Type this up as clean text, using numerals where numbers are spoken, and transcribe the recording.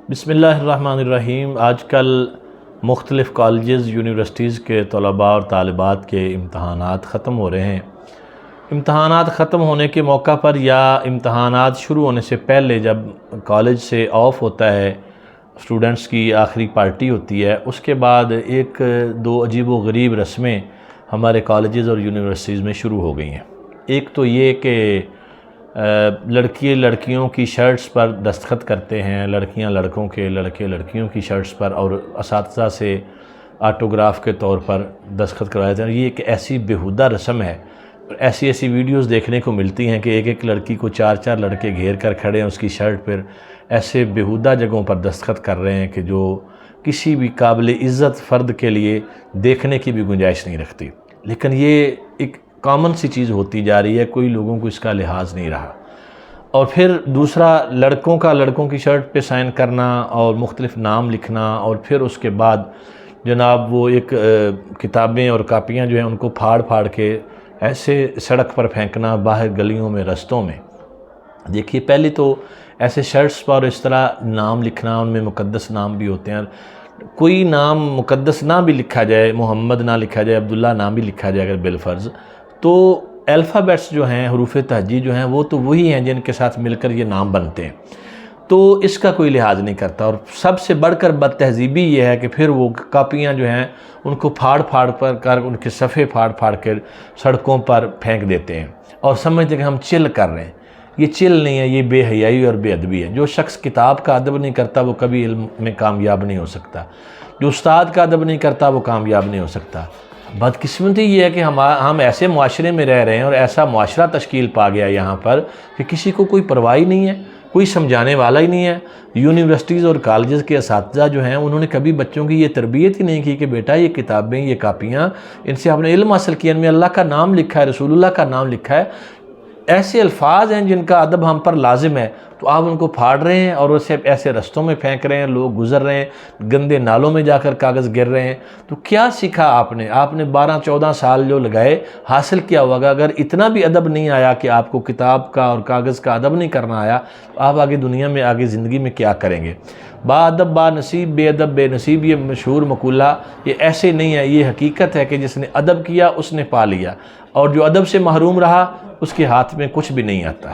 بسم اللہ الرحمن الرحیم۔ آج کل مختلف کالجز یونیورسٹیز کے طلباء اور طالبات کے امتحانات ختم ہو رہے ہیں۔ امتحانات ختم ہونے کے موقع پر یا امتحانات شروع ہونے سے پہلے جب کالج سے آف ہوتا ہے، اسٹوڈنٹس کی آخری پارٹی ہوتی ہے، اس کے بعد ایک دو عجیب و غریب رسمیں ہمارے کالجز اور یونیورسٹیز میں شروع ہو گئی ہیں۔ ایک تو یہ کہ لڑکیوں کی شرٹس پر دستخط کرتے ہیں، لڑکیاں لڑکوں کے، لڑکے لڑکیوں کی شرٹس پر، اور اساتذہ سے آٹوگراف کے طور پر دستخط کروائے جاتے ہیں۔ یہ ایک ایسی بیہودہ رسم ہے، ایسی ویڈیوز دیکھنے کو ملتی ہیں کہ ایک لڑکی کو چار لڑکے گھیر کر کھڑے ہیں، اس کی شرٹ پر ایسے بیہودہ جگہوں پر دستخط کر رہے ہیں کہ جو کسی بھی قابل عزت فرد کے لیے دیکھنے کی بھی گنجائش نہیں رکھتی۔ لیکن یہ ایک کامن سی چیز ہوتی جا رہی ہے، کوئی لوگوں کو اس کا لحاظ نہیں رہا۔ اور پھر دوسرا، لڑکوں کی شرٹ پہ سائن کرنا اور مختلف نام لکھنا، اور پھر اس کے بعد جناب وہ ایک کتابیں اور کاپیاں جو ہیں ان کو پھاڑ کے ایسے سڑک پر پھینکنا، باہر گلیوں میں، رستوں میں۔ دیکھیے، پہلے تو ایسے شرٹس پر اس طرح نام لکھنا، ان میں مقدس نام بھی ہوتے ہیں، کوئی نام مقدس نہ بھی لکھا جائے، محمد نہ لکھا جائے، عبداللہ نام بھی لکھا جائے اگر بالفرض، تو الفابیٹس جو ہیں، حروف تہجی جو ہیں، وہ تو وہی ہیں جن کے ساتھ مل کر یہ نام بنتے ہیں، تو اس کا کوئی لحاظ نہیں کرتا۔ اور سب سے بڑھ کر بد تہذیبی یہ ہے کہ پھر وہ کاپیاں جو ہیں ان کو پھاڑ کر ان کے صفحے پھاڑ کر سڑکوں پر پھینک دیتے ہیں اور سمجھتے ہیں کہ ہم چل کر رہے ہیں۔ یہ چل نہیں ہے، یہ بے حیائی اور بے ادبی ہے۔ جو شخص کتاب کا ادب نہیں کرتا وہ کبھی علم میں کامیاب نہیں ہو سکتا، جو استاد کا ادب نہیں کرتا وہ کامیاب نہیں ہو سکتا۔ بدقسمتی یہ ہے کہ ہم ایسے معاشرے میں رہ رہے ہیں اور ایسا معاشرہ تشکیل پا گیا یہاں پر کہ کسی کو کوئی پرواہ ہی نہیں ہے، کوئی سمجھانے والا ہی نہیں ہے۔ یونیورسٹیز اور کالجز کے اساتذہ جو ہیں انہوں نے کبھی بچوں کی یہ تربیت ہی نہیں کی کہ بیٹا یہ کتابیں، یہ کاپیاں، ان سے آپ نے علم حاصل کیا، ان میں اللہ کا نام لکھا ہے، رسول اللہ کا نام لکھا ہے، ایسے الفاظ ہیں جن کا ادب ہم پر لازم ہے، تو آپ ان کو پھاڑ رہے ہیں اور اسے ایسے رستوں میں پھینک رہے ہیں، لوگ گزر رہے ہیں، گندے نالوں میں جا کر کاغذ گر رہے ہیں۔ تو کیا سیکھا آپ نے 12-14 سال جو لگائے، حاصل کیا ہوگا؟ اگر اتنا بھی ادب نہیں آیا کہ آپ کو کتاب کا اور کاغذ کا ادب نہیں کرنا آیا، تو آپ آگے دنیا میں، آگے زندگی میں کیا کریں گے؟ با ادب با نصیب، بے ادب بے نصیب، یہ مشہور مقولہ یہ ایسے نہیں ہے، یہ حقیقت ہے کہ جس نے ادب کیا اس نے پا لیا، اور جو ادب سے محروم رہا اس کے ہاتھ میں کچھ بھی نہیں آتا۔